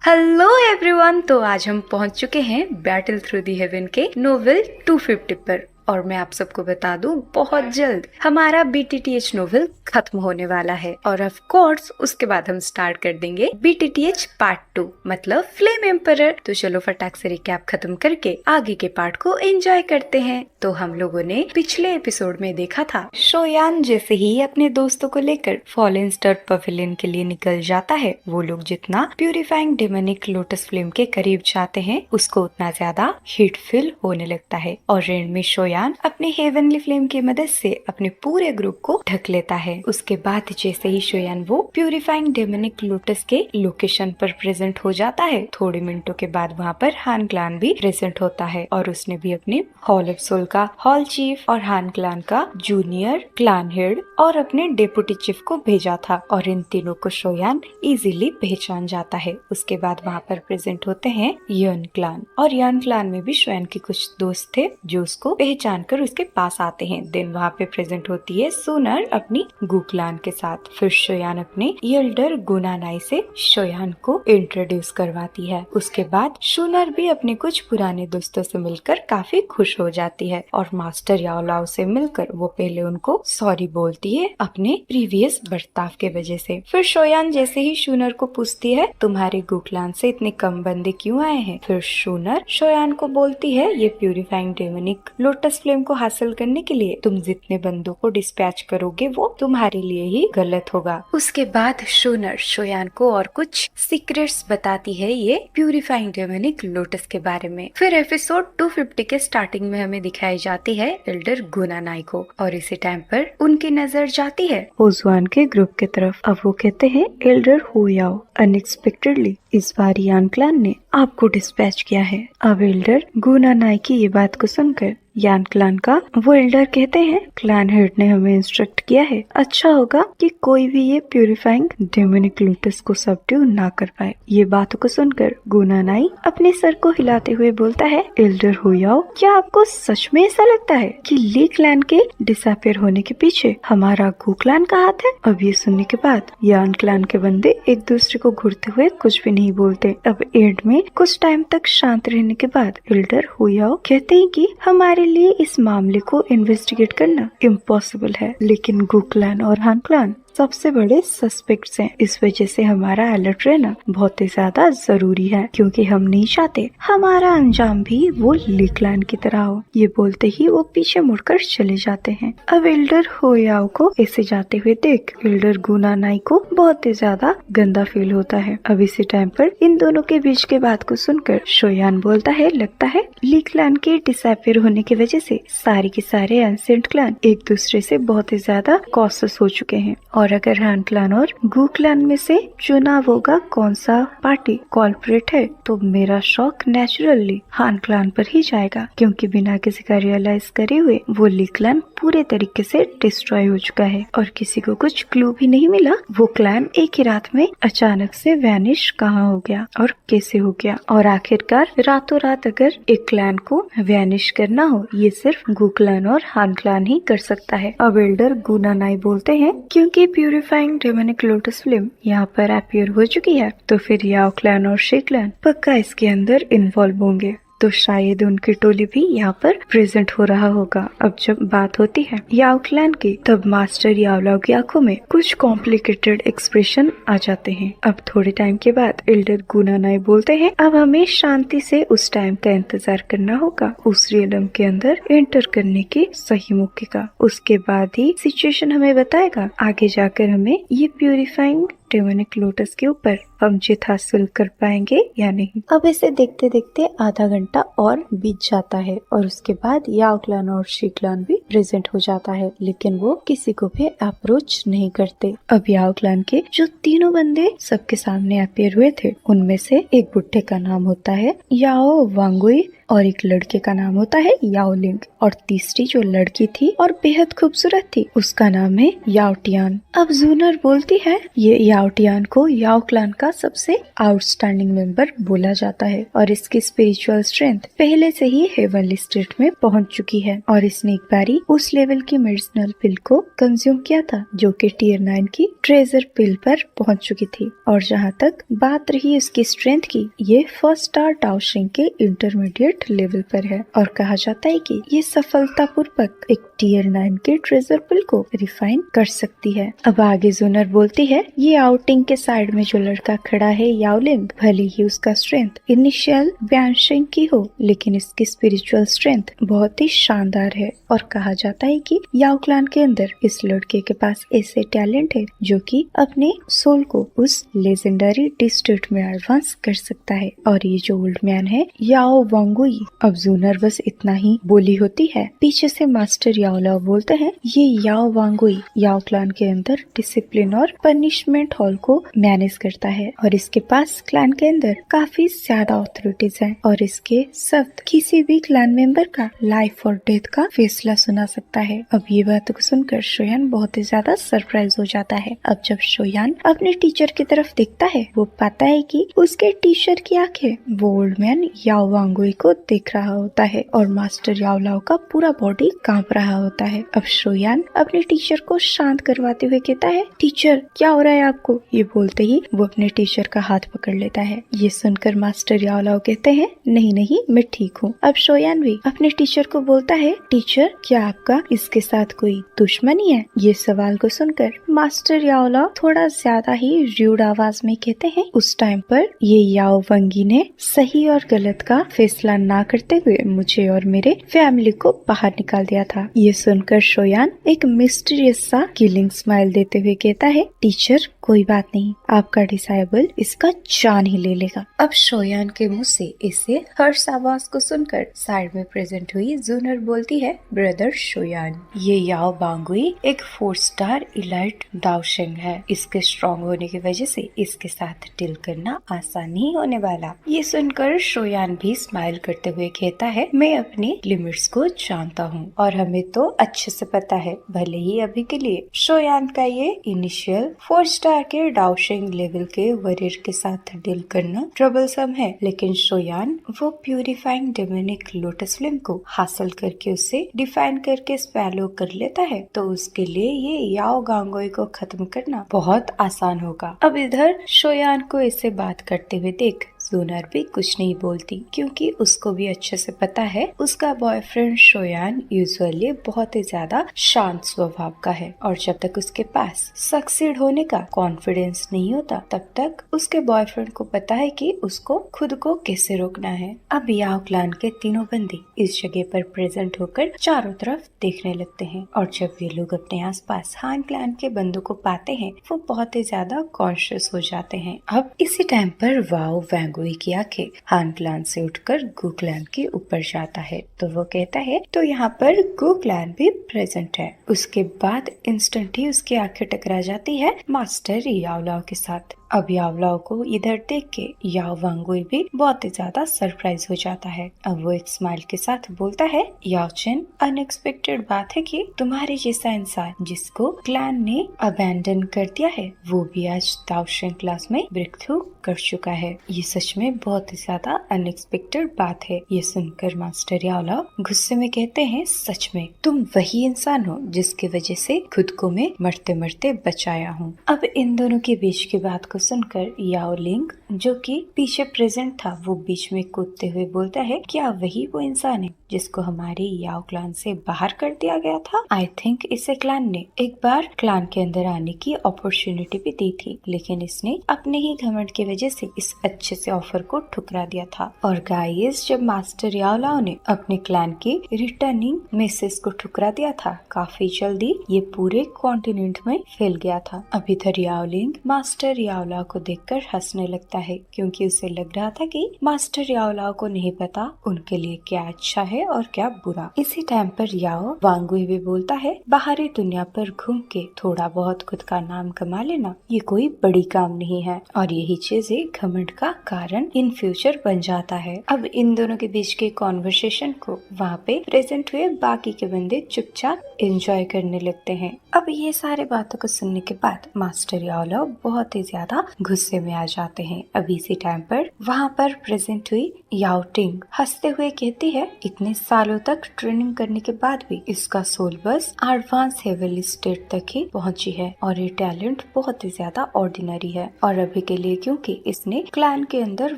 Hello everyone. तो आज हम पहुंच चुके हैं बैटल थ्रू दी हेवन के नोवेल 250 पर और मैं आप सबको बता दूं बहुत जल्द हमारा BTTH नोवेल खत्म होने वाला है और ऑफ कोर्स उसके बाद हम स्टार्ट कर देंगे BTTH पार्ट 2 मतलब फ्लेम एम्परर। तो चलो फटाक से रिकैप खत्म करके आगे के पार्ट को एंजॉय करते हैं। तो हम लोगों ने पिछले एपिसोड में देखा था शोयान जैसे ही अपने दोस्तों को लेकर फॉलन स्टार पवेलियन के लिए निकल जाता है, वो लोग जितना प्यूरिफाइंग डेमोनिक लोटस फ्लेम के करीब जाते हैं उसको उतना ज्यादा हीट फिल होने लगता है और एंड में शोयान अपने हेवनली फ्लेम की मदद से अपने पूरे ग्रुप को ढक लेता है। उसके बाद जैसे ही शोयान वो प्यूरिफाइंग डेमोनिक लोटस के लोकेशन पर प्रेजेंट हो जाता है, थोड़े मिनटों के बाद वहाँ पर हान क्लान भी प्रेजेंट होता है और उसने भी अपने हॉल ऑफ सोल का हॉल चीफ और हान क्लान का जूनियर क्लान हेड और अपने डेप्यूटी चीफ को भेजा था और इन तीनों को शोयान इजीली पहचान जाता है। उसके बाद वहाँ पर प्रेजेंट होते हैं यन क्लान और यन क्लान में भी शोयान के कुछ दोस्त थे जो उसको पहचान कर उसके पास आते हैं। देन वहाँ पे प्रेजेंट होती है सुनर अपनी गु क्लान के साथ। फिर शोयान अपने एल्डर गुनानाई से शोयान को इंट्रोड्यूस करवाती है। उसके बाद सुनर भी अपने कुछ पुराने दोस्तों से मिलकर काफी खुश हो जाती है और मास्टर याओलाओ से मिलकर वो पहले उनको सॉरी बोलती है अपने प्रीवियस बर्ताव के वजह से। फिर शोयान जैसे ही शूनर को पूछती है तुम्हारे गु क्लान से इतने कम बंदे क्यों आए हैं। फिर शूनर शोयान को बोलती है ये प्यूरिफाइंग डेमोनिक लोटस फ्लेम को हासिल करने के लिए तुम जितने बंदों को डिस्पैच करोगे वो तुम्हारे लिए ही गलत होगा। उसके बाद शूनर शोयान को और कुछ सीक्रेट्स बताती है ये प्यूरिफाइंग डेमोनिक लोटस के बारे में। फिर एपिसोड 250 के स्टार्टिंग में हमें दिखाई जाती है एल्डर गुनानाई को और इसी टाइम पर उनकी नजर जाती है ओजुआन के ग्रुप की तरफ। अब वो कहते हैं एल्डर हुयाओ अनएक्सपेक्टेडली इस बार यान क्लान ने आपको डिस्पैच किया है। अब एल्डर गुनानाई की ये बात को सुनकर यान क्लान का वो एल्डर कहते हैं क्लान हेड ने हमें इंस्ट्रक्ट किया है अच्छा होगा कि कोई भी ये प्यूरिफाइंग डेमोनिक लोटस को सबड्यू ना कर पाए। ये बातों को सुनकर गुनानाई अपने सर को हिलाते हुए बोलता है एल्डर हुयाओ क्या आपको सच में ऐसा लगता है कि ली क्लान के डिसअपियर होने के पीछे हमारा गु क्लान का हाथ है। अब ये सुनने के बाद यान क्लान के बंदे एक दूसरे को घूरते हुए कुछ भी नहीं बोलते। अब एंड में कुछ टाइम तक शांत रहने के बाद एल्डर हुयाओ कहते हैं कि हमारे लिए इस मामले को इन्वेस्टिगेट करना इम्पॉसिबल है, लेकिन गु क्लान और हान क्लान सबसे बड़े सस्पेक्ट्स हैं। इस वजह से हमारा अलर्ट रहना बहुत ही ज्यादा जरूरी है क्योंकि हम नहीं चाहते हमारा अंजाम भी वो ली क्लान की तरह हो। ये बोलते ही वो पीछे मुड़कर चले जाते हैं। अब एल्डर होयाओ को ऐसे जाते हुए देख एल्डर गुनानाई को बहुत ही ज्यादा गंदा फील होता है। अब इसी टाइम पर इन दोनों के बीच के बात को सुनकर शोयान बोलता है लगता है ली क्लान के डिसअपियर होने की वजह से सारे के सारे एंसेंट क्लान एक दूसरे से बहुत ही ज्यादा कॉशियस हो चुके हैं और अगर हान क्लान और गु क्लान में से चुनाव होगा कौन सा पार्टी कॉल्प्रेट है तो मेरा शौक नेचुरली हान क्लान पर ही जाएगा क्योंकि बिना किसी का रियलाइज करे हुए वो ली क्लान पूरे तरीके से डिस्ट्रॉय हो चुका है और किसी को कुछ क्लू भी नहीं मिला वो क्लैन एक ही रात में अचानक से वैनिश कहाँ हो गया और कैसे हो गया। और आखिरकार रातों रात अगर एक क्लैन को वैनिश करना हो ये सिर्फ गु क्लैन और हान क्लैन ही कर सकता है। अब एल्डर गुनानाई बोलते हैं क्योंकि प्यूरिफाइंग डेमोनिक लोटस फ्लेम यहाँ पर अपीयर हो चुकी है तो फिर याओ क्लैन और शे क्लैन पक्का इसके अंदर इन्वॉल्व होंगे तो शायद उनकी टोली भी यहाँ पर प्रेजेंट हो रहा होगा। अब जब बात होती है याओ क्लैन की तब मास्टर याओलाओ की आंखों में कुछ कॉम्प्लिकेटेड एक्सप्रेशन आ जाते हैं। अब थोड़े टाइम के बाद एल्डर गुनानाई बोलते हैं अब हमें शांति से उस टाइम का इंतजार करना होगा उस रियलम के अंदर एंटर करने के सही मौके का। उसके बाद ही सिचुएशन हमें बताएगा आगे जाकर हमें ये प्यूरिफाइंग डेमोनिक लोटस के ऊपर हम जीत हासिल कर पाएंगे या नहीं। अब इसे देखते देखते आधा घंटा और बीत जाता है और उसके बाद याओ क्लैन और शी क्लैन भी प्रेजेंट हो जाता है लेकिन वो किसी को भी अप्रोच नहीं करते। अब याओ क्लैन के जो तीनों बंदे सबके सामने अपीयर हुए थे उनमें से एक बुढ़े का नाम होता है याओ वांगुई और एक लड़के का नाम होता है याओलिंग, और तीसरी जो लड़की थी और बेहद खूबसूरत थी उसका नाम है याओटियान। अब जूनर बोलती है ये याओटियान को याओ क्लान का सबसे आउटस्टैंडिंग मेंबर बोला जाता है और इसकी स्पिरिचुअल स्ट्रेंथ पहले से ही हेवनली स्टेट में पहुंच चुकी है और इसने एक बारी उस लेवल की मेडिसिनल पिल को कंज्यूम किया था जो कि टियर 9 की ट्रेजर पिल पर पहुंच चुकी थी। और जहां तक बात रही इसकी स्ट्रेंथ की, ये फर्स्ट स्टार डाओशिंग के इंटरमीडिएट लेवल पर है और कहा जाता है कि ये सफलतापूर्वक एक टियर 9 के ट्रेजर पिल को रिफाइन कर सकती है। अब आगे जूनर बोलती है ये आउटिंग के साइड में जो लड़का खड़ा है याओलिंग, भले ही उसका स्ट्रेंथ इनिशियल ब्यांशिंग की हो लेकिन इसकी स्पिरिचुअल स्ट्रेंथ बहुत ही शानदार है और कहा जाता है कि याओ क्लान के अंदर इस लड़के के पास ऐसे टैलेंट है जो कि अपने सोल को उस लेजेंडरी डिस्ट्रिक्ट में एडवांस कर सकता है। और ये जो ओल्ड मैन है याओ वांगुई, अब जूनर बस इतना ही बोली होती है, पीछे से मास्टर याओलाओ बोलते हैं ये याओ वांगुई याओ क्लान के अंदर डिसिप्लिन और पनिशमेंट हॉल को मैनेज करता है और इसके पास क्लान के अंदर काफी ज्यादा ऑथोरिटीज है और इसके शब्द किसी भी क्लान मेंबर का लाइफ और डेथ का फैसला सुना सकता है। अब ये बात को सुनकर शोयान बहुत ही ज्यादा सरप्राइज हो जाता है। अब जब शोयान अपने टीचर की तरफ देखता है वो पाता है कि उसके टीचर की आंखें वो ओल्ड मैन याओ वांगुई को देख रहा होता है और मास्टर याओलाओ का पूरा बॉडी कांप रहा होता है। अब शोयान अपने टीचर को शांत करवाते हुए कहता है टीचर क्या हो रहा है आपको। ये बोलते ही वो अपने टीचर का हाथ पकड़ लेता है। ये सुनकर मास्टर याओलाओ कहते हैं नहीं नहीं मैं ठीक हूँ। अब शोयान भी अपने टीचर को बोलता है टीचर क्या आपका इसके साथ कोई दुश्मनी है। ये सवाल को सुनकर मास्टर याओलाओ थोड़ा ज्यादा ही रूड आवाज में कहते हैं उस टाइम पर ये याओ वंगी ने सही और गलत का फैसला ना करते हुए मुझे और मेरे फैमिली को बाहर निकाल दिया था। ये सुनकर शोयान एक मिस्टीरियस सा किलिंग स्माइल देते हुए कहता है टीचर कोई बात नहीं, आपका डिसाइबल इसका जान ही ले लेगा। अब शोयान के मुंह से इसे हर्ष आवाज को सुनकर साइड में प्रेजेंट हुई जूनर बोलती है ब्रदर शोयान ये याओ वांगुई एक 4 स्टार इलाइट दाओशिंग है, इसके स्ट्रॉन्ग होने की वजह से इसके साथ डील करना आसान नहीं होने वाला। ये सुनकर शोयान भी स्माइल करते हुए कहता है मैं अपने लिमिट्स को जानता हूँ और हमें तो अच्छे से पता है, भले ही अभी के लिए शोयान का ये इनिशियल 4 स्टार के डाओशिंग लेवल के वॉरियर के साथ डील करना ट्रबलसम है, लेकिन शोयान वो प्यूरिफाइंग डेमोनिक लोटस फ्लेम को हासिल करके उसे डिफाइन करके स्पैलो कर लेता है तो उसके लिए ये याओ गांगोई को खत्म करना बहुत आसान होगा। अब इधर शोयान को इसे बात करते हुए देख जूनर भी कुछ नहीं बोलती क्योंकि उसको भी अच्छे से पता है उसका बॉयफ्रेंड शोयान यूजुअली बहुत ही ज्यादा शांत स्वभाव का है और जब तक उसके पास सक्सीड होने का कॉन्फिडेंस नहीं होता तब तक उसके बॉयफ्रेंड को पता है कि उसको खुद को कैसे रोकना है। अब याओ क्लान के तीनों बंदे इस जगह पर प्रेजेंट होकर चारों तरफ देखने लगते हैं और जब ये लोग अपने आसपास हान क्लान के बंदों को पाते हैं वो बहुत ही ज्यादा कॉन्शियस हो जाते हैं। अब इसी टाइम पर वाओ वांगुई की आंखें हान क्लान से उठकर गु क्लान के ऊपर जाता है तो वो कहता है तो यहाँ पर गु क्लान भी प्रेजेंट है। उसके बाद इंस्टेंट ही उसकी आंखें टकरा जाती है मास्टर याओलाओ के साथ। अब याओलाओ को इधर देख के याओ वांगुई भी बहुत ही ज्यादा सरप्राइज हो जाता है। अब वो एक स्माइल के साथ बोलता है याओ चेन अनएक्सपेक्टेड बात है कि तुम्हारे जैसा इंसान जिसको क्लैन ने अबैंडन कर दिया है वो भी आज दाओशिंग क्लास में ब्रेक थ्रू कर चुका है। ये सच में बहुत ही ज्यादा अनएक्सपेक्टेड बात है। ये सुनकर मास्टर याओलाओ गुस्से में कहते हैं सच में तुम वही इंसान हो जिसकी वजह से खुद को मैं मरते मरते बचाया हूँ। अब इन दोनों के बीच की बात को सुनकर याओ लिंग जो कि पीछे प्रेजेंट था वो बीच में कूदते हुए बोलता है क्या वही वो इंसान है जिसको हमारे याओ क्लान से बाहर कर दिया गया था। आई थिंक इसे क्लान ने एक बार क्लान के अंदर आने की अपॉर्चुनिटी भी दी थी लेकिन इसने अपने ही घमंड की वजह से इस अच्छे से ऑफर को ठुकरा दिया था। और गाइस जब मास्टर याओलाओ ने अपने क्लान की रिटर्निंग मैसेज को ठुकरा दिया था काफी जल्दी ये पूरे कॉन्टिनेंट में फैल गया था। अब इधर याओ लिंग मास्टर याओलाओ याओलाओ को देखकर हंसने लगता है, क्योंकि उसे लग रहा था कि मास्टर याओलाओ को नहीं पता उनके लिए क्या अच्छा है और क्या बुरा। इसी टाइम पर याओ वांगुई भी बोलता है, बाहरी दुनिया पर घूम के थोड़ा बहुत खुद का नाम कमा लेना ये कोई बड़ी काम नहीं है, और यही चीजें घमंड का कारण इन फ्यूचर बन जाता है। अब इन दोनों के बीच के कॉन्वर्सेशन को वहाँ पे प्रेजेंट हुए बाकी के बंदे चुपचाप एंजॉय करने लगते हैं। अब ये सारे बातों को सुनने के बाद मास्टर याओलाओ बहुत ही ज्यादा गुस्से में आ जाते हैं। अब इसी टाइम पर वहाँ पर प्रेजेंट हुई याओ टिंग हंसते हुए कहती है, इतने सालों तक ट्रेनिंग करने के बाद भी इसका सोल बस एडवांस हेवनली स्टेट तक ही पहुंची है, और ये टैलेंट बहुत ही ज्यादा ऑर्डिनरी है। और अभी के लिए क्योंकि इसने क्लैन के अंदर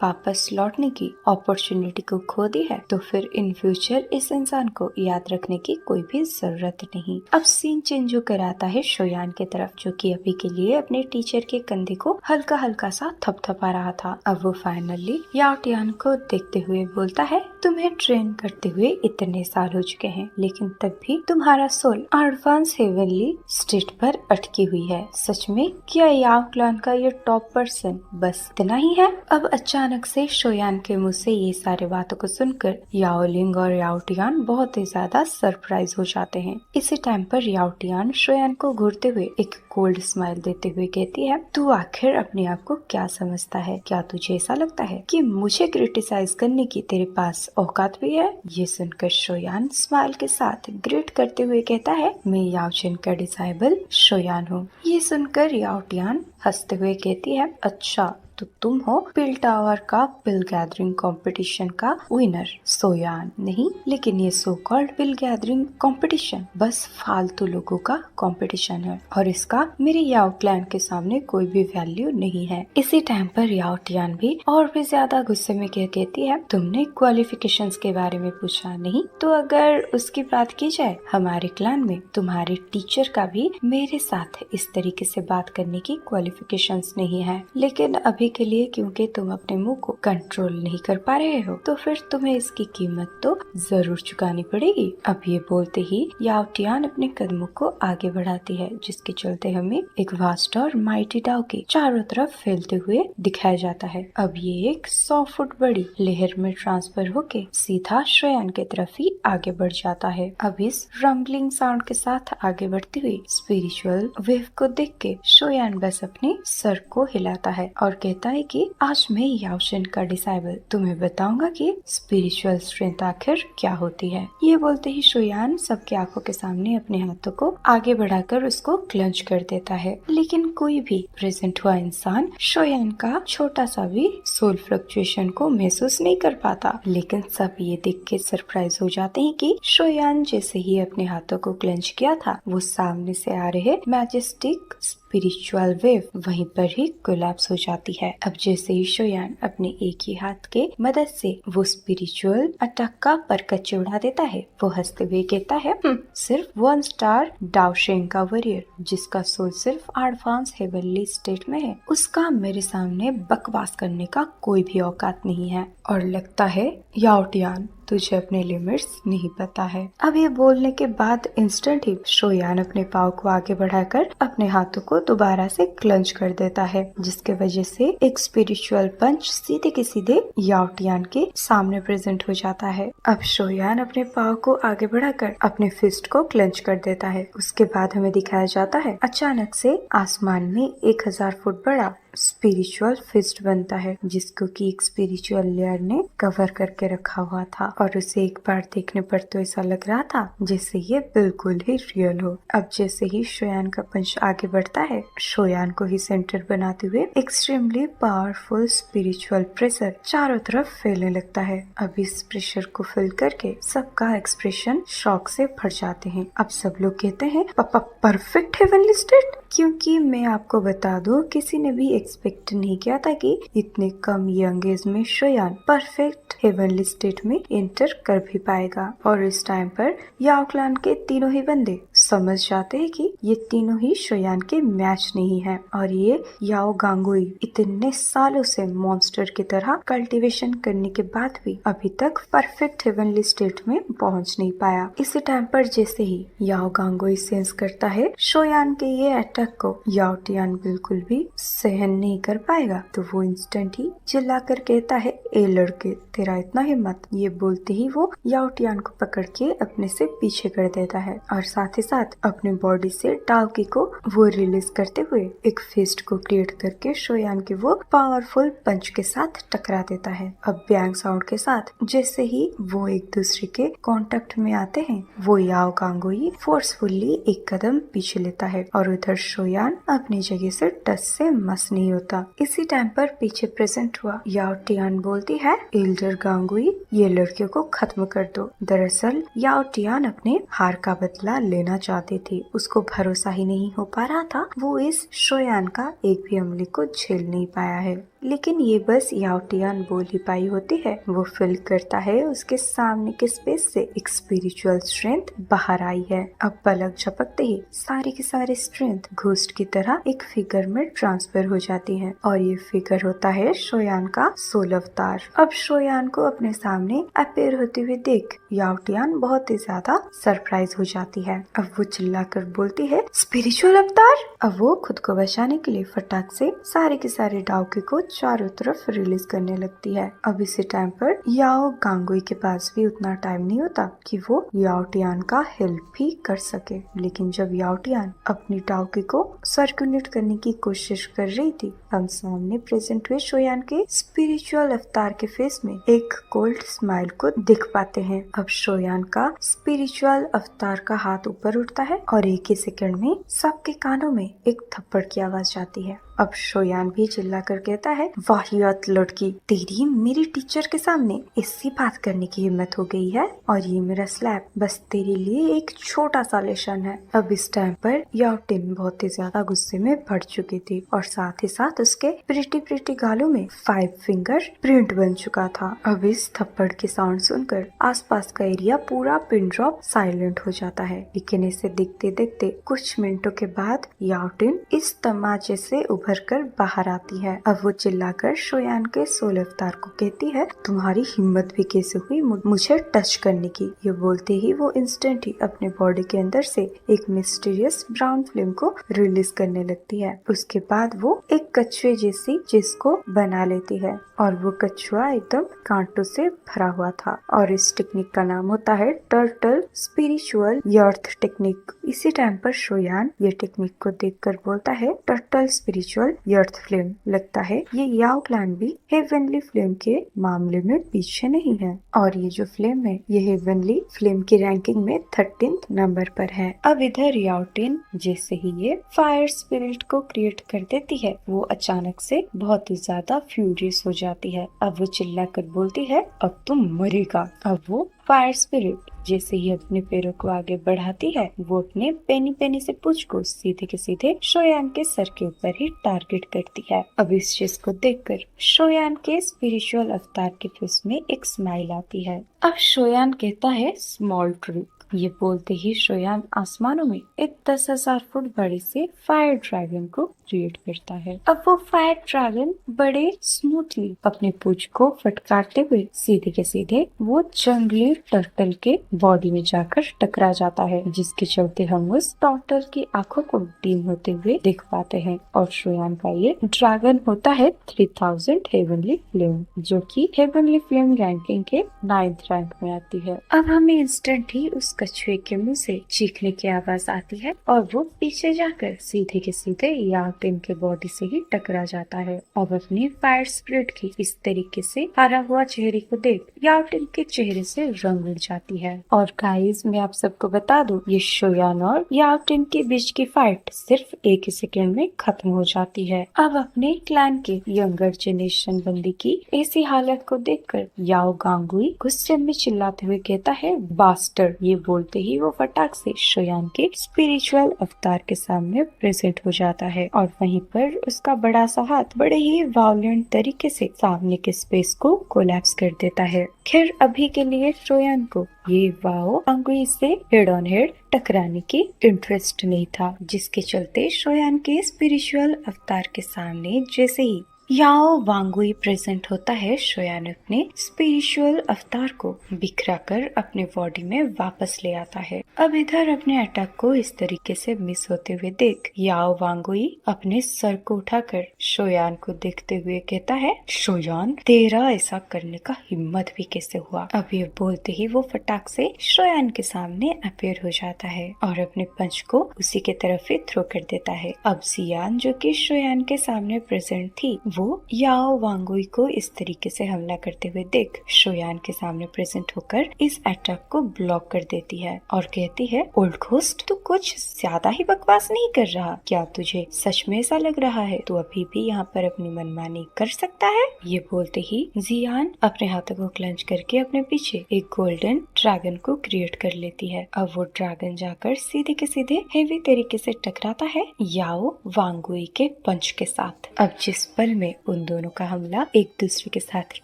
वापस लौटने की अपॉर्चुनिटी को खो दी है, तो फिर इन फ्यूचर इस इंसान को याद रखने की कोई भी जरूरत नहीं। अब सीन चेंज होकर आता है शोयान की तरफ, जो कि अभी के लिए अपने टीचर के कंधे को हल्का हल्का सा थपथपा रहा था। अब वो फाइनली याओ टियान को देखते हुए बोलता है, तुम्हें ट्रेन करते हुए इतने साल हो चुके हैं, लेकिन तब भी तुम्हारा सोल एडवांस हेवनली स्टेट पर अटकी हुई है। सच में क्या याओ क्लैन का ये टॉप पर्सन बस इतना ही है? अब अचानक से शोयान के मुंह से ये सारे बातों को सुनकर याओ लिंग और याओ टियान बहुत ही ज्यादा सरप्राइज हो जाते हैं। इसी टाइम पर याओ टियान शोयान को घूरते हुए एक कोल्ड स्माइल देते हुए कहती है, तू आखिर अपने आप को क्या समझता है? क्या तुझे ऐसा लगता है कि मुझे क्रिटिसाइज करने की तेरे पास औकात भी है? ये सुनकर शोयान स्माइल के साथ ग्रेट करते हुए कहता है, मैं याओ चेन का डिसाइबल शोयान हूँ। ये सुनकर याओ टियान हंसते हुए कहती है, अच्छा तो तुम हो पिल टावर का पिल गैदरिंग कंपटीशन का विनर सोयान। नहीं, लेकिन ये सो कॉल्ड पिल गैदरिंग कंपटीशन बस फालतू लोगों का कंपटीशन है, और इसका मेरे याओ क्लैन के सामने कोई भी वैल्यू नहीं है। इसी टाइम पर याओ टियान भी और भी ज्यादा गुस्से में कहती है, तुमने क्वालिफिकेशंस के बारे में पूछा नहीं? तो अगर उसकी बात की जाए, हमारे क्लैन में तुम्हारे टीचर का भी मेरे साथ इस तरीके से बात करने की क्वालिफिकेशंस नहीं है, लेकिन अभी के लिए क्योंकि तुम अपने मुंह को कंट्रोल नहीं कर पा रहे हो, तो फिर तुम्हें इसकी कीमत तो जरूर चुकानी पड़ेगी। अब ये बोलते ही याओ टियान अपने कदमों को आगे बढ़ाती है, जिसके चलते हमें एक वास्ट और माइटी डाउ के चारों तरफ फैलते हुए दिखाया जाता है। अब ये एक 100 फुट बड़ी लहर में ट्रांसफर होके सीधा शोयान की तरफ ही आगे बढ़ जाता है। अब इस रम्बलिंग साउंड के साथ आगे बढ़ती हुई स्पिरिचुअल वेव को देख के शोयान बस अपने सर को हिलाता है और कहता है कि आज मैं याओ चेन का डिसाइबल तुम्हें बताऊंगा कि स्पिरिचुअल स्ट्रेंथ आखिर क्या होती है। ये बोलते ही शोयान सबके आंखों के सामने अपने हाथों को आगे बढ़ाकर उसको क्लंच कर देता है, लेकिन कोई भी प्रेजेंट हुआ इंसान शोयान का छोटा सा भी सोल फ्लक्चुएशन को महसूस नहीं कर पाता। लेकिन सब ये देख के सरप्राइज हो जाते हैं कि शोयान जैसे ही अपने हाथों को क्लंच किया था, वो सामने से आ रहे मैजेस्टिक स्पिरिचुअल वेव वहीं पर ही कोलैप्स हो जाती है। अब जैसे ही शोयान अपने एक ही हाथ के मदद से वो स्पिरिचुअल अटैक का परकच्चे उड़ा देता है, वो हंसते हुए कहता है, सिर्फ 1 स्टार डाओशेंग का वॉरियर जिसका सोल सिर्फ एडवांस हेवनली स्टेट में है, उसका मेरे सामने बकवास करने का कोई भी औकात नहीं है। और लगता है याओ टियान तुझे अपने लिमिट्स नहीं पता है। अब ये बोलने के बाद इंस्टेंट ही शोयान अपने पाँव को आगे बढ़ाकर अपने हाथों को दोबारा से क्लंच कर देता है, जिसके वजह से एक स्पिरिचुअल पंच सीधे के सीधे याओ टियान के सामने प्रेजेंट हो जाता है। अब शोयान अपने पाँव को आगे बढ़ाकर अपने फिस्ट को क्लंच कर देता है। उसके बाद हमें दिखाया जाता है अचानक से आसमान में 1000 फुट बड़ा स्पिरिचुअल फिस्ट बनता है, जिसको कि एक स्पिरिचुअल लेयर ने कवर करके रखा हुआ था, और उसे एक बार देखने पर तो ऐसा लग रहा था जैसे ये बिल्कुल ही रियल हो। अब जैसे ही शोयान का पंच आगे बढ़ता है, शोयान को ही सेंटर बनाते हुए एक्सट्रीमली पावरफुल स्पिरिचुअल प्रेशर चारों तरफ फैलने लगता है। अब इस प्रेशर को फील करके सबका एक्सप्रेशन शॉक से भर जाते हैं। अब सब लोग कहते हैं परफेक्ट हेवनली स्टेट, क्योंकि मैं आपको बता दूं किसी ने भी एक्सपेक्ट नहीं किया था कि इतने कम यंग एज में शोयान परफेक्ट हेवनली स्टेट में एंटर कर भी पाएगा। और इस टाइम पर याओ क्लैन के तीनों ही बंदे समझ जाते हैं कि ये तीनों ही शोयान के मैच नहीं है और ये याओ गांगुई इतने सालों से मॉन्स्टर की तरह कल्टीवेशन करने के बाद भी अभी तक परफेक्ट हेवनली स्टेट में पहुंच नहीं पाया। इसी टाइम पर जैसे ही याओ गांगुई सेंस करता है शोयान के ये अटैक को याओ टियान बिल्कुल भी सहन नहीं कर पाएगा, तो वो इंस्टेंट ही चिल्लाकर कहता है, ए लड़के तेरा इतना हिम्मत। ये बोलते ही वो याओ टियान को पकड़ के अपने से पीछे कर देता है और साथ ही साथ अपने बॉडी से टाओकी को वो रिलीज करते हुए एक फिस्ट को क्रिएट करके शोयान के वो पावरफुल पंच के साथ टकरा देता है। अब बैंग साउंड के साथ जैसे ही वो एक दूसरे के कांटेक्ट में आते हैं वो याओ गांगुई फोर्सफुली एक कदम पीछे लेता है और उधर शोयान अपनी जगह से टच से मस नहीं होता। इसी टाइम पर पीछे प्रेजेंट हुआ याओ टियान बोलती है, एल्डर गांगुई ये लड़कियों को खत्म कर दो। दरअसल याओ टियान अपने हार का बदला लेना चाहती थी, उसको भरोसा ही नहीं हो पा रहा था वो इस शोयान का एक भी हमले को झेल नहीं पाया है। लेकिन ये बस याओ टियान बोल ही पाई होती है, वो फील करता है उसके सामने के स्पेस से एक स्पिरिचुअल स्ट्रेंथ बाहर आई है। अब पलक झपकते ही सारी की सारी स्ट्रेंथ घोस्ट की तरह एक फिगर में ट्रांसफर हो जाती है और ये फिगर होता है शोयान का सोल अवतार। अब शोयान को अपने सामने अपीयर होते हुए देख याओ टियान बहुत ही ज्यादा सरप्राइज हो जाती है। अब वो चिल्लाकर बोलती है, स्पिरिचुअल अवतार। अब वो खुद को बचाने के लिए फटाक से सारे के सारे डाउके को चारों तरफ रिलीज करने लगती है। अब इसी टाइम पर याओ गांगुई के पास भी उतना टाइम नहीं होता कि वो याओ टियान का हेल्प भी कर सके। लेकिन जब याओ टियान अपनी टाउके को सर्कुलेट करने की कोशिश कर रही थी, हम सामने प्रेजेंट हुए शोयान के स्पिरिचुअल अवतार के फेस में एक कोल्ड स्माइल को देख पाते हैं। अब शोयान का स्पिरिचुअल अवतार का हाथ ऊपर उठता है और एक ही सेकंड में सबके कानों में एक थप्पड़ की आवाज आती है। अब शोयान भी चिल्लाकर कहता है, वाहियात लड़की, तेरी मेरी टीचर के सामने ऐसी बात करने की हिम्मत हो गई है और ये मेरा स्लैप बस तेरे लिए एक छोटा सा लेसन है। अब इस टाइम पर याओ टिन बहुत ही ज्यादा गुस्से में भर चुकी थी और साथ ही साथ उसके प्रिटी गालों में 5 फिंगर प्रिंट बन चुका था। अब इस थप्पड़ के साउंड सुनकर आसपास का एरिया पूरा पिन ड्रॉप साइलेंट हो जाता है। लेकिन इसे देखते देखते कुछ मिनटों के बाद याओ टिन इस तमाचे से उभर कर बाहर आती है। अब वो चिल्लाकर शोयान के सोल अवतार को कहती है, तुम्हारी हिम्मत भी कैसे हुई मुझे टच करने की। ये बोलते ही वो इंस्टेंट ही अपने बॉडी के अंदर से एक मिस्टीरियस ब्राउन फ्लेम को रिलीज करने लगती है। उसके बाद वो एक कछुए जैसी चीज को बना लेती है और वो कछुआ एकदम कांटों से भरा हुआ था और इस टेक्निक का नाम होता है टर्टल स्पिरिचुअल यर्थ टेक्निक। इसी टाइम पर शोयान ये टेक्निक को देखकर बोलता है, टर्टल स्पिरिचुअल यर्थ फ्लेम। लगता है ये याओ क्लैन भी हेवनली फ्लेम के मामले में पीछे नहीं है और ये जो फ्लेम है ये हेवनली फ्लेम की रैंकिंग में 13th नंबर पर है। अब इधर याओ टिन जैसे ही ये फायर स्पिरिट को क्रिएट कर देती है वो अचानक से बहुत ही ज्यादा फ्यूरियस हो जाती है। अब वो चिल्लाकर बोलती है, अब तुम मरेगा। अब वो फायर स्पिरिट जैसे ही अपने पैरों को आगे बढ़ाती है वो अपने पेनी से पूंछ को सीधे के सीधे शोयान के सर के ऊपर ही टारगेट करती है। अब इस चीज को देखकर शोयान के स्पिरिचुअल अवतार के फेस में एक स्माइल आती है। अब शोयान कहता है, स्मॉल ट्रिक। ये बोलते ही शोयान आसमानों में एक 10,000 फुट बड़े से फायर ड्रैगन को क्रिएट करता है। अब वो फायर ड्रैगन बड़े स्मूथली अपने पूंछ को फटकारते हुए सीधे के सीधे वो जंगली टर्टल के बॉडी में जाकर टकरा जाता है, जिसके चलते हम उस टर्टल की आंखों को डीम होते हुए देख पाते हैं। और शोयान का ये ड्रैगन होता है 3000 हेवनली फ्लेम, जो कि हेवनली फ्लेम रैंकिंग के 9th रैंक में आती है। अब हमें इंस्टेंट ही उस कछुए के मुंह से चीखने की आवाज आती है और वो पीछे जाकर सीधे के सीधे याओ टिन के बॉडी से ही टकरा जाता है। अब अपनी फायर स्पिरिट की इस तरीके से हरा हुआ चेहरे को देख याओ टिन के चेहरे से रंग उड़ जाती है। और गाइस मैं आप सबको बता दूं, ये शोयान और याओ टिन के बीच की फाइट सिर्फ एक ही सेकंड में खत्म हो जाती है। अब अपने क्लैन के यंगर जनरेशन बंदी की ऐसी हालत को देखकर याओ गांगुई गुस्से में चिल्लाते हुए कहता है, बास्टर। ये बोलते ही वो फटाक से शोयान के स्पिरिचुअल अवतार के सामने प्रेजेंट हो जाता है और वहीं पर उसका बड़ा सा हाथ बड़े ही वायलेंट तरीके से सामने के स्पेस को कोलैप्स कर देता है। खैर अभी के लिए शोयान को ये वाओ वांगुई से हेड ऑन हेड टकराने की इंटरेस्ट नहीं था, जिसके चलते शोयान के स्पिरिचुअल अवतार के सामने जैसे ही याओ वांगुई प्रेजेंट होता है, शोयान अपने स्पिरिचुअल अवतार को बिखरा कर अपने बॉडी में वापस ले आता है। अब इधर अपने अटैक को इस तरीके से मिस होते हुए देख याओ वांगुई अपने सर को उठाकर शोयान को देखते हुए कहता है, शोयान तेरा ऐसा करने का हिम्मत भी कैसे हुआ। अब ये बोलते ही वो फटाक से शोयान के सामने अपीयर हो जाता है और अपने पंच को उसी के तरफ ही थ्रो कर देता है। अब जियान जो कि शोयान के सामने प्रेजेंट थी वो याओ वांगुई को इस तरीके से हमला करते हुए देख शोयान के सामने प्रेजेंट होकर इस अटैक को ब्लॉक कर देती है और कहती है, ओल्ड घोस्ट तू कुछ ज्यादा ही बकवास नहीं कर रहा क्या? तुझे सच में ऐसा लग रहा है तू अभी भी यहाँ पर अपनी मनमानी कर सकता है? ये बोलते ही जियान अपने हाथों को क्लेंच करके अपने पीछे एक गोल्डन ड्रैगन को क्रिएट कर लेती है। अब वो ड्रैगन जाकर सीधे के सीधे हेवी तरीके से टकराता है याओ वांगुई के पंच के साथ। अब जिस पल में उन दोनों का हमला एक दूसरे के साथ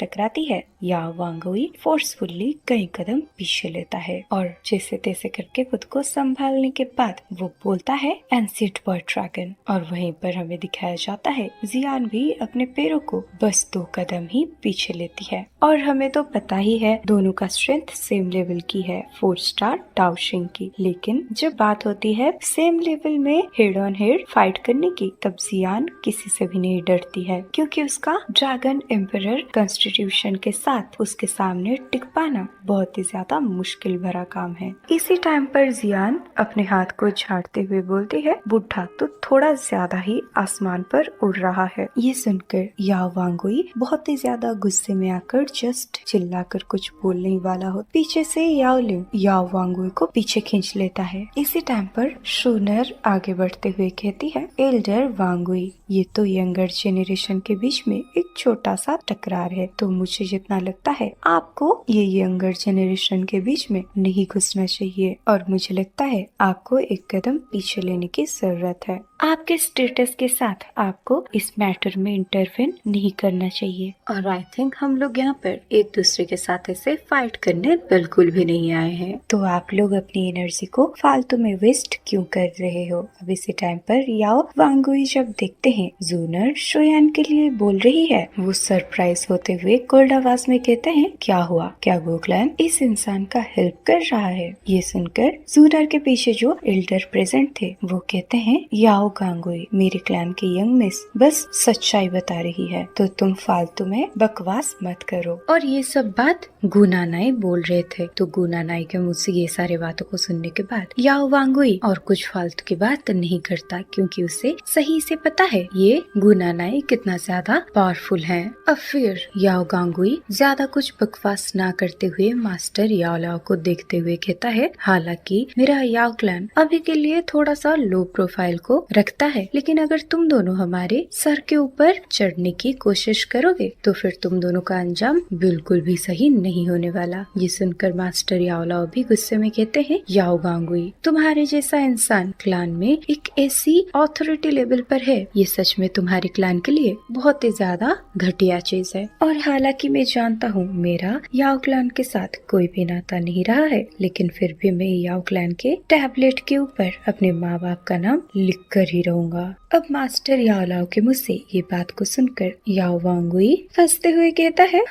टकराती है, याओ वांगुई फोर्सफुली कई कदम पीछे लेता है और जैसे तैसे करके खुद को संभालने के बाद वो बोलता है, एंसिएंट बॉय ड्रैगन। और वहीं पर हमें दिखाया जाता है जियान भी अपने पैरों को बस 2 कदम ही पीछे लेती है। और हमें तो पता ही है दोनों का स्ट्रेंथ सेम लेवल की है, 4 स्टार डाउशिंग की। लेकिन जब बात होती है सेम लेवल में हेड ऑन हेड फाइट करने की, तब जियान किसी से भी नहीं डरती है, क्योंकि उसका ड्रैगन एम्परर कॉन्स्टिट्यूशन के साथ उसके सामने टिक पाना बहुत ही ज्यादा मुश्किल भरा काम है। इसी टाइम पर जियान अपने हाथ को झाड़ते हुए बोलती है, बुढ़ा तो थोड़ा ज्यादा ही आसमान पर उड़ रहा है। ये सुनकर याओ वांगुई बहुत ही ज्यादा गुस्से में आकर जस्ट चिल्लाकर कुछ बोलने ही वाला हो, पीछे से याओ लिंग याओ वांगुई को पीछे खींच लेता है। इसी टाइम पर शूनर आगे बढ़ते हुए कहती है, एल्डर वांगुई ये तो यंगर जेनरेशन के बीच में एक छोटा सा टकरार है, तो मुझे जितना लगता है आपको ये यंगर जेनरेशन के बीच में नहीं घुसना चाहिए और मुझे लगता है आपको एक कदम पीछे लेने की जरूरत है। आपके स्टेटस के साथ आपको इस मैटर में इंटरवेन नहीं करना चाहिए और आई थिंक हम लोग यहाँ पर एक दूसरे के साथ ऐसे फाइट करने बिल्कुल भी नहीं आए हैं, तो आप लोग अपनी एनर्जी को फालतू में वेस्ट क्यों कर रहे हो। अब इसी टाइम पर याओ वांगुई जब देखते हैं जूनर शोयान के लिए बोल रही है, वो सरप्राइज होते हुए कोल्ड आवाज में कहते हैं, क्या हुआ, क्या गोकलैन इस इंसान का हेल्प कर रहा है? ये सुनकर जूनर के पीछे जो एल्डर प्रेजेंट थे वो कहते हैं, याओ गांगुई मेरे क्लैन की यंग मिस बस सच्चाई बता रही है, तो तुम फालतू में बकवास मत करो। और ये सब बात गुनानाई बोल रहे थे, तो गुनानाई के मुंह से ये सारे बातों को सुनने के बाद याओ वांगुई और कुछ फालतू की बात नहीं करता, क्योंकि उसे सही से पता है ये गुनानाई कितना ज्यादा पावरफुल है। अब फिर याओ गांगुई ज्यादा कुछ बकवास ना करते हुए मास्टर याओ लाओ को देखते हुए कहता है, हालांकि मेरा याओ क्लैन अभी के लिए थोड़ा सा लो प्रोफाइल को रखता है, लेकिन अगर तुम दोनों हमारे सर के ऊपर चढ़ने की कोशिश करोगे तो फिर तुम दोनों का अंजाम बिल्कुल भी सही नहीं होने वाला। ये सुनकर मास्टर याओ लाओ भी गुस्से में कहते हैं, याओ गांगुई तुम्हारे जैसा इंसान क्लान में एक ऐसी अथॉरिटी लेवल पर है, ये सच में तुम्हारे क्लान के लिए बहुत ही ज्यादा घटिया चीज है। और हालांकि मैं जानता हूँ मेरा याओ क्लान के साथ कोई भी नाता नहीं रहा है, लेकिन फिर भी मैं याओ क्लान के टैबलेट के ऊपर अपने माँ बाप का नाम लिख कर ही रहूंगा। अब मास्टर याओ लाओ के मुंह से ये बात को सुनकर याओ वांगुई हंसते हुए कहता है,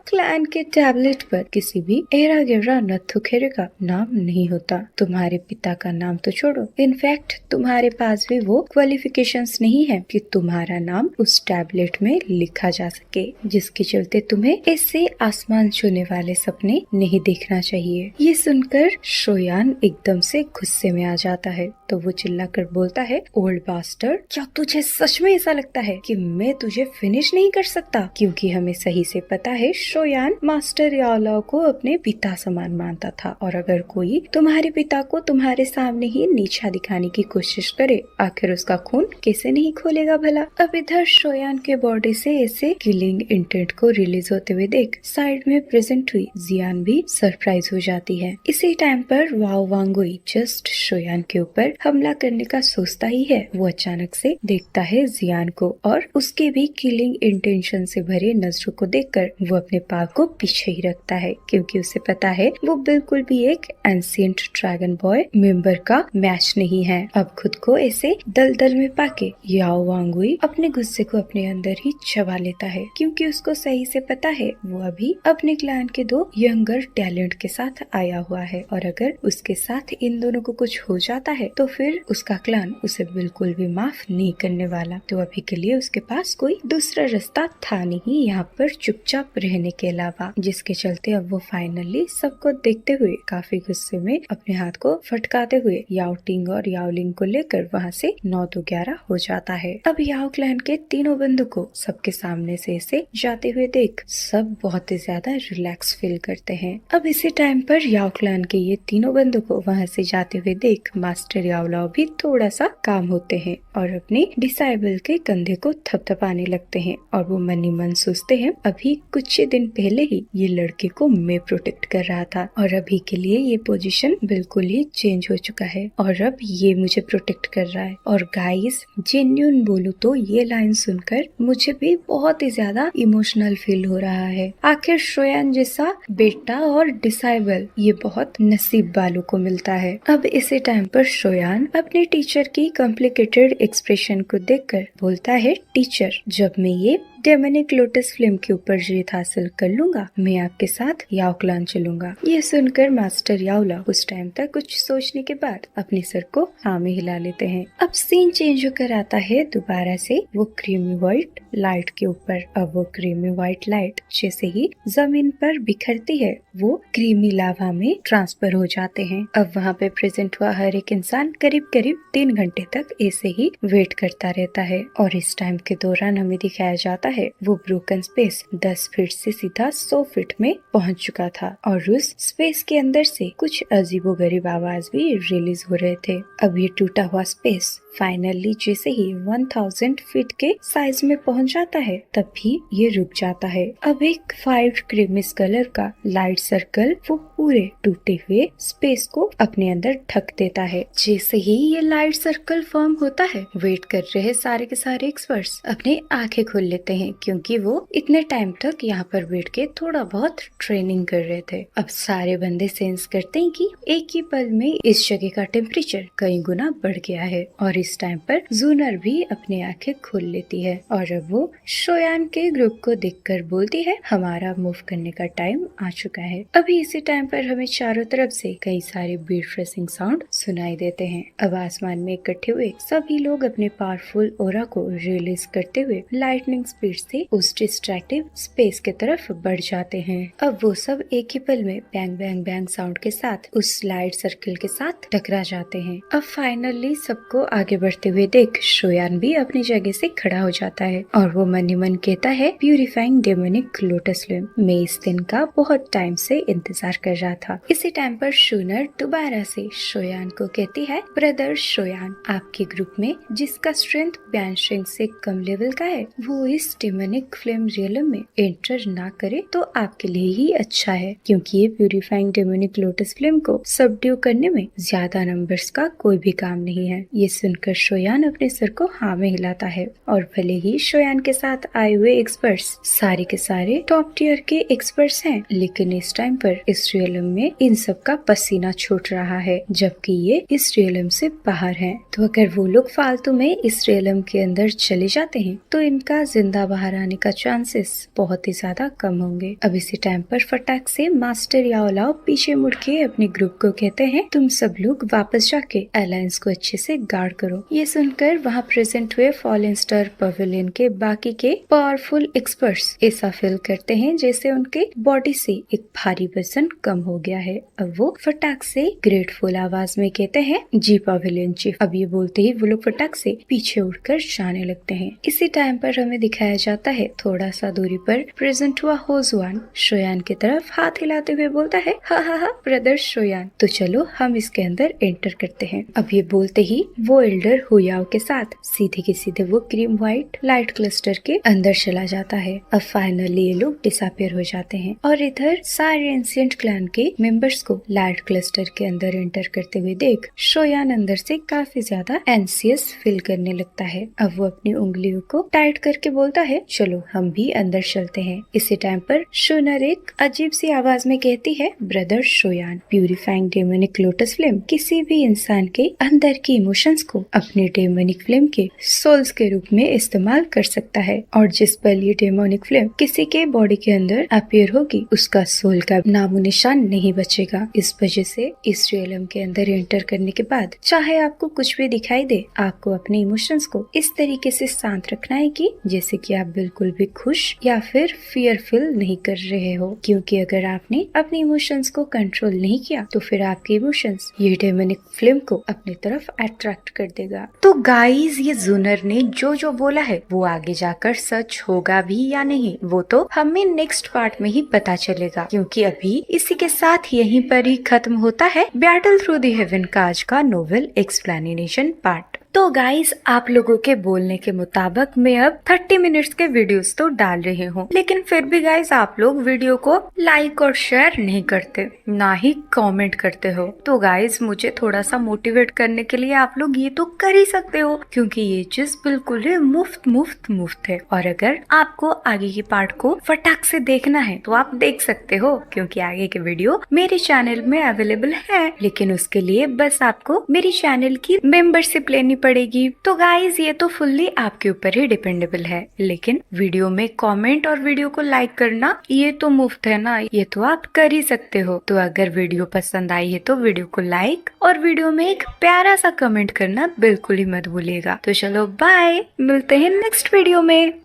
क्लैन के टैबलेट पर किसी भी एरा गिरा नत्थु खेरे का नाम नहीं होता। तुम्हारे पिता का नाम तो छोड़ो, इनफैक्ट तुम्हारे पास भी वो क्वालिफिकेशंस नहीं है कि तुम्हारा नाम उस टैबलेट में लिखा जा सके, जिसके चलते तुम्हें ऐसे आसमान छूने वाले सपने नहीं देखना चाहिए। ये सुनकर शोयान एकदम से गुस्से में आ जाता है, तो वो चिल्लाकर बोलता है, ओल्ड बास्टर्ड क्या तुझे सच में ऐसा लगता है कि मैं तुझे फिनिश नहीं कर सकता? क्योंकि हमें सही से पता है शोयान मास्टर याओ लाओ को अपने पिता समान मानता था, और अगर कोई तुम्हारे पिता को तुम्हारे सामने ही नीचा दिखाने की कोशिश करे, आखिर उसका खून कैसे नहीं खोलेगा भला। अब इधर शोयान के बॉडी से ऐसे किलिंग इंटेंट को रिलीज होते हुए देख साइड में प्रेजेंट हुई जियान भी सरप्राइज हो जाती है। इसी टाइम पर वाओ वांगुई जस्ट शोयान के ऊपर हमला करने का सोचता ही है, वो अचानक से देखता है जियान को और उसके भी किलिंग इंटेंशन से भरे नजरों को देखकर वो अपने पाव को पीछे ही रखता है, क्योंकि उसे पता है वो बिल्कुल भी एक एंशिएंट ड्रैगन बॉय मेंबर का मैच नहीं है। अब खुद को ऐसे दलदल में पाके याओ वांगुई अपने गुस्से को अपने अंदर ही चबा लेता है, क्योंकि उसको सही से पता है वो अभी अपने क्लैन के दो यंगर टैलेंट के साथ आया हुआ है, और अगर उसके साथ इन दोनों को कुछ हो जाता है तो फिर उसका क्लैन उसे बिल्कुल भी माफ नहीं करने वाला। तो अभी के लिए उसके पास कोई दूसरा रास्ता था नहीं यहाँ पर चुपचाप रहने के अलावा, जिसके चलते अब वो फाइनली सबको देखते हुए काफी गुस्से में अपने हाथ को फटकाते हुए याओटिंग और याओलिंग को लेकर वहाँ से 9-11 हो जाता है। अब याओ क्लैन के तीनों बंधु को सबके सामने से ऐसे जाते हुए देख सब बहुत ही ज्यादा रिलैक्स फील करते हैं। अब इसी टाइम पर याओ क्लैन के ये तीनों बंधु को वहाँ से जाते हुए देख मास्टर याओलाओ भी थोड़ा सा काम होते हैं और अपने डिसाइबल के कंधे को थपथपाने लगते हैं, और वो मन ही मन सोचते हैं अभी कुछ ही दिन पहले ही ये लड़के को मैं प्रोटेक्ट कर रहा था, और अभी के लिए ये पोजीशन बिल्कुल ही चेंज हो चुका है और अब ये मुझे प्रोटेक्ट कर रहा है। और गाइस जेन्युइन बोलूं तो ये लाइन सुनकर मुझे भी बहुत ही ज्यादा इमोशनल फील हो रहा है। आखिर शोयान जैसा बेटा और डिसाइबल ये बहुत नसीब वालों को मिलता है। अब इसी टाइम पर शोयान अपने टीचर की कॉम्प्लिकेटेड एक्सप्रेशन को देखकर बोलता है, टीचर जब मैं ये डेमोनिक लोटस फ्लेम के ऊपर जीत हासिल कर लूंगा मैं आपके साथ याओ क्लैन चलूंगा। ये सुनकर मास्टर याओला कुछ टाइम तक कुछ सोचने के बाद अपने सर को हाँ में हिला लेते हैं। अब सीन चेंज होकर आता है दोबारा से वो क्रीमी व्हाइट लाइट के ऊपर। अब वो क्रीमी व्हाइट लाइट जैसे ही जमीन पर बिखरती है वो क्रीमी लावा में ट्रांसफर हो जाते हैं। अब वहाँ पे प्रेजेंट हुआ हर एक इंसान करीब करीब 3 घंटे तक ऐसे ही वेट करता रहता है, और इस टाइम के दौरान हमें दिखाया जाता है वो ब्रोकन स्पेस 10 फीट से सीधा 100 फीट में पहुंच चुका था, और उस स्पेस के अंदर से कुछ अजीबोगरीब आवाज भी रिलीज हो रहे थे। अब ये टूटा हुआ स्पेस फाइनली जैसे ही 1000 फीट के साइज में पहुंच जाता है तब भी ये रुक जाता है। अब एक 5 क्रीमिस कलर का लाइट सर्कल वो पूरे टूटे हुए स्पेस को अपने अंदर ढक देता है। जैसे ही ये लाइट सर्कल फॉर्म होता है वेट कर रहे सारे के सारे एक्सपर्ट्स अपने आंखें खोल लेते हैं, क्योंकि वो इतने टाइम तक यहाँ पर बैठ के थोड़ा बहुत ट्रेनिंग कर रहे थे। अब सारे बंदे सेंस करते हैं कि एक ही पल में इस जगह का टेम्परेचर कई गुना बढ़ गया है, और इस टाइम पर जूनर भी अपनी आंखें खोल लेती है, और अब वो शोयान के ग्रुप को देखकर बोलती है हमारा मूव करने का टाइम आ चुका है। अभी इसी टाइम पर हमें चारों तरफ से कई सारे बीट फ्रेसिंग साउंड सुनाई देते हैं। अब आसमान में इकट्ठे हुए सभी लोग अपने पावरफुल ओरा को रिलीज करते हुए लाइटनिंग स्पीड से उस डिस्ट्रैक्टिव स्पेस के तरफ बढ़ जाते हैं। अब वो सब एक ही पल में बैंग बैंग बैंग साउंड के साथ उस लाइट सर्कल के साथ टकरा जाते हैं। अब फाइनली सबको आगे बढ़ते हुए देख शोयान भी अपनी जगह से खड़ा हो जाता है, और वो मन ही मन कहता है प्यूरिफाइंग डेमोनिक लोटस फ्लेम, मैं इस दिन का बहुत टाइम से इंतजार कर रहा था। इसी टाइम पर शूनर दोबारा से शोयान को कहती है ब्रदर शोयान, आपके ग्रुप में जिसका स्ट्रेंथ बैनशिंग से कम लेवल का है वो इस डेमोनिक फ्लेम रियलम में एंटर ना करे तो आपके लिए ही अच्छा है, क्योंकि ये प्यूरिफाइंग डेमोनिक लोटस फ्लेम को सबड्यू करने में ज्यादा नंबर्स का कोई भी काम नहीं है। ये सुनकर शोयान अपने सर को हाँ में हिलाता है, और भले ही शोयान के साथ आए हुए एक्सपर्ट्स सारे के सारे टॉप टियर के एक्सपर्ट्स हैं, लेकिन इस टाइम पर इस रियलम में इन सब का पसीना छूट रहा है, जबकि ये इस रियलम से बाहर हैं। तो अगर वो लोग फालतू में इस रियलम के अंदर चले जाते हैं तो इनका जिंदा बाहर आने का चांसेस बहुत ही ज्यादा कम होंगे। अब इसी टाइम पर फटाक से मास्टर याओलाओ पीछे मुड़ के अपने ग्रुप को कहते हैं तुम सब लोग वापस जाके अलायंस को अच्छे से गार्ड करो। ये सुनकर वहाँ प्रेजेंट हुए फॉलन स्टार पवेलियन के बाकी के पावरफुल एक्सपर्ट्स ऐसा फील करते हैं जैसे उनके बॉडी से एक भारी वजन कम हो गया है। अब वो फटाक से ग्रेटफुल आवाज में कहते हैं जी पवेलियन चीफ। अब ये बोलते ही वो लोग फटाक से पीछे उड़कर जाने लगते हैं। इसी टाइम पर हमें दिखाया दिखाया जाता है। थोड़ा सा दूरी पर प्रेजेंट हुआ होजुआन शोयान की तरफ हाथ हिलाते हुए बोलता है, हा हा हा ब्रदर शोयान, तो चलो हम इसके अंदर एंटर करते हैं। अब ये बोलते ही वो एल्डर हुयाओ के साथ सीधे के सीधे वो क्रीम व्हाइट लाइट क्लस्टर के अंदर चला जाता है। अब फाइनली ये लोग डिसअपियर हो जाते हैं और इधर सारे एंशिएंट क्लैन के मेंबर्स को लाइट क्लस्टर के अंदर एंटर करते हुए देख शोयान अंदर से काफी ज्यादा एंशियस फील करने लगता है। अब वो अपनी उंगलियों को टाइट करके बोलता है, चलो हम भी अंदर चलते हैं। इसी टाइम पर शोनर एक अजीब सी आवाज में कहती है, brother Shoyan, purifying demonic lotus flame किसी भी इंसान के अंदर की इमोशंस को अपने डेमोनिक फ्लेम के सोल्स के रूप में इस्तेमाल कर सकता है, और जिस पल ये डेमोनिक फ्लेम किसी के बॉडी के अंदर अपीयर होगी उसका सोल का नामो निशान नहीं बचेगा। इस वजह से इस रियलम के अंदर एंटर करने के बाद चाहे आपको कुछ भी दिखाई दे, आपको अपने इमोशंस को इस तरीके से शांत रखना है कि जैसे कि आप बिल्कुल भी खुश या फिर फियर फील नहीं कर रहे हो, क्योंकि अगर आपने अपने इमोशंस को कंट्रोल नहीं किया तो फिर आपके इमोशंस ये डेमोनिक फ्लेम को अपनी तरफ अट्रैक्ट कर देगा। तो गाइस, ये जूनर ने जो जो बोला है वो आगे जाकर सच होगा भी या नहीं, वो तो हमें नेक्स्ट पार्ट में ही पता चलेगा, क्योंकि अभी इसी के साथ यहीं पर ही खत्म होता है बैटल थ्रू द हेवन का आज का नोवेल एक्सप्लेनेशन पार्ट। तो गाइस, आप लोगों के बोलने के मुताबिक मैं अब 30 मिनट्स के वीडियोस तो डाल रही हूँ, लेकिन फिर भी गाइस आप लोग वीडियो को लाइक और शेयर नहीं करते, ना ही कमेंट करते हो। तो गाइस, मुझे थोड़ा सा मोटिवेट करने के लिए आप लोग ये तो कर ही सकते हो, क्योंकि ये चीज बिल्कुल ही मुफ्त है। और अगर आपको आगे की पार्ट को फटाक से देखना है तो आप देख सकते हो, क्योंकि आगे के वीडियो मेरे चैनल में अवेलेबल है, लेकिन उसके लिए बस आपको मेरी चैनल की मेंबरशिप लेनी पड़ेगी। तो गाइज, ये तो फुल्ली आपके ऊपर ही डिपेंडेबल है, लेकिन वीडियो में कमेंट और वीडियो को लाइक करना ये तो मुफ्त है ना, ये तो आप कर ही सकते हो। तो अगर वीडियो पसंद आई है तो वीडियो को लाइक और वीडियो में एक प्यारा सा कमेंट करना बिल्कुल ही मत भूलिएगा। तो चलो बाय, मिलते हैं नेक्स्ट वीडियो में।